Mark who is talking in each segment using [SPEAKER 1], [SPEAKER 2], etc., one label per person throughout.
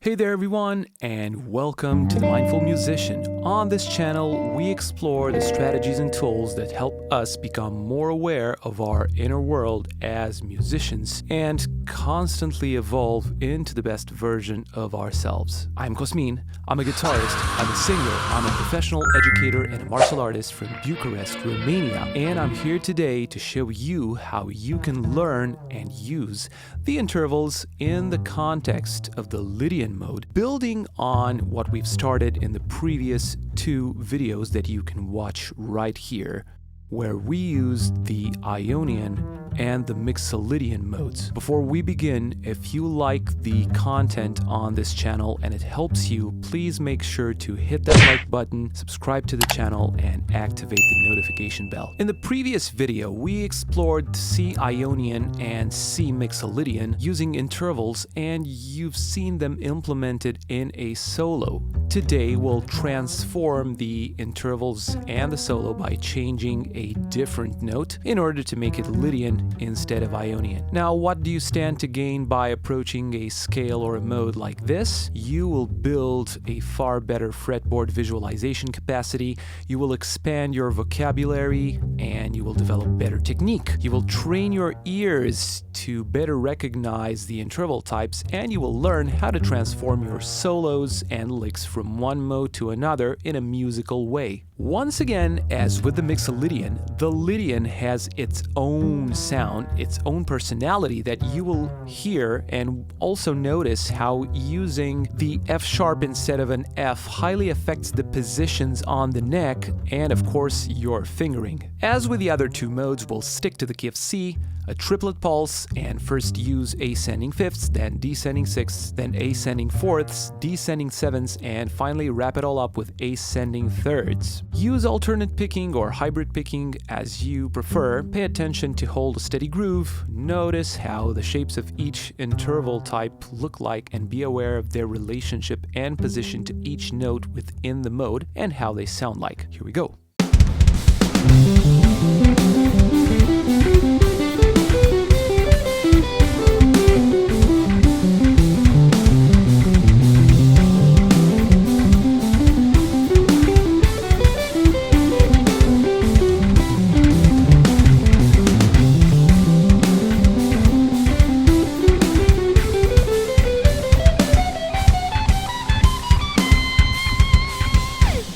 [SPEAKER 1] Hey there everyone, and welcome to The Mindful Musician. On this channel, we explore the strategies and tools that help us become more aware of our inner world as musicians and constantly evolve into the best version of ourselves. I'm Cosmin, I'm a guitarist, I'm a singer, I'm a professional educator and a martial artist from Bucharest, Romania, and I'm here today to show you how you can learn and use the intervals in the context of the Lydian mode, building on what we've started in the previous two videos that you can watch right here, where we used the Ionian and the Mixolydian modes. Before we begin, if you like the content on this channel and it helps you, please make sure to hit that like button, subscribe to the channel, and activate the notification bell. In the previous video, we explored C Ionian and C Mixolydian using intervals, and you've seen them implemented in a solo. Today, we'll transform the intervals and the solo by changing a different note in order to make it Lydian instead of Ionian. Now, what do you stand to gain by approaching a scale or a mode like this? You will build a far better fretboard visualization capacity, you will expand your vocabulary, and you will develop better technique. You will train your ears to better recognize the interval types, and you will learn how to transform your solos and licks from one mode to another in a musical way. Once again, as with the Mixolydian, the Lydian has its own sound, its own personality that you will hear, and also notice how using the F sharp instead of an F highly affects the positions on the neck and of course your fingering. As with the other two modes, we'll stick to the key of C, a triplet pulse, and first use ascending fifths, then descending sixths, then ascending fourths, descending sevenths, and finally wrap it all up with ascending thirds. Use alternate picking or hybrid picking as you prefer. Pay attention to hold a steady groove, notice how the shapes of each interval type look like, and be aware of their relationship and position to each note within the mode and how they sound like. Here we go.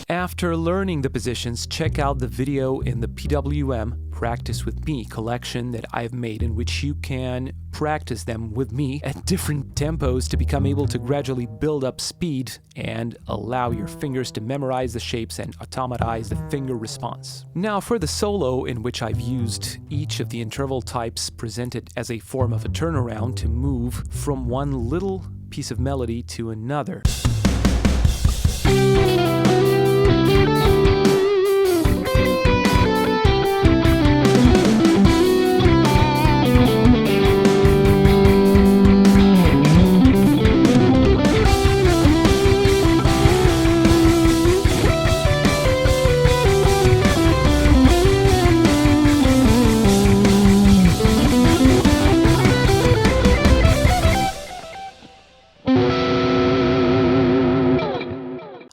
[SPEAKER 1] After learning the positions, check out the video in the PWM Practice With Me collection that I've made, in which you can practice them with me at different tempos to become able to gradually build up speed and allow your fingers to memorize the shapes and automatize the finger response. Now for the solo, in which I've used each of the interval types presented as a form of a turnaround to move from one little piece of melody to another.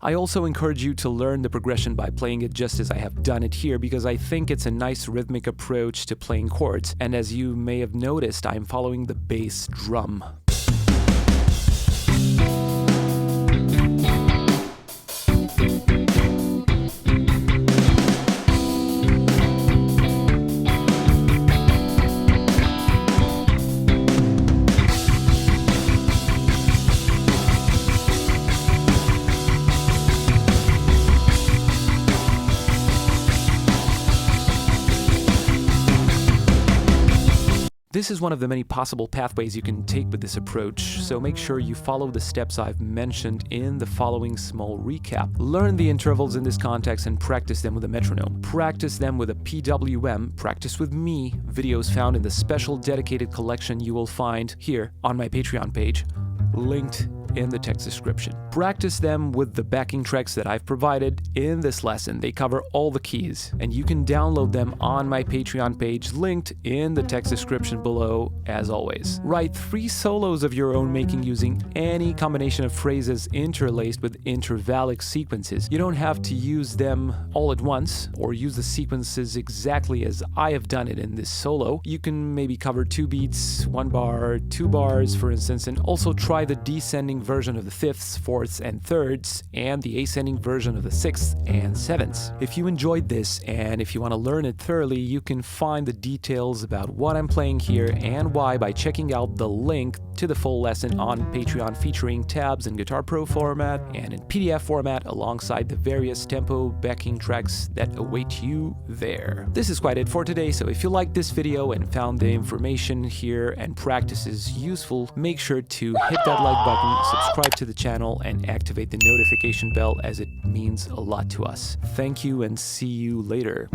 [SPEAKER 1] I also encourage you to learn the progression by playing it just as I have done it here, because I think it's a nice rhythmic approach to playing chords, and as you may have noticed, I'm following the bass drum. This is one of the many possible pathways you can take with this approach, so make sure you follow the steps I've mentioned in the following small recap. Learn the intervals in this context and practice them with a metronome. Practice them with a PWM, Practice With Me, videos found in the special dedicated collection you will find here on my Patreon page, linked in the text description. Practice them with the backing tracks that I've provided in this lesson. They cover all the keys, and you can download them on my Patreon page linked in the text description below, as always. Write 3 solos of your own making using any combination of phrases interlaced with intervallic sequences. You don't have to use them all at once or use the sequences exactly as I have done it in this solo. You can maybe cover 2 beats, 1 bar, 2 bars, for instance, and also try the descending version of the 5ths, 4ths, and 3rds, and the ascending version of the 6ths and 7ths. If you enjoyed this, and if you want to learn it thoroughly, you can find the details about what I'm playing here and why by checking out the link to the full lesson on Patreon, featuring tabs in Guitar Pro format and in PDF format alongside the various tempo backing tracks that await you there. This is quite it for today, so if you liked this video and found the information here and practices useful, make sure to hit that like button, subscribe to the channel, and activate the notification bell, as it means a lot to us. Thank you and see you later.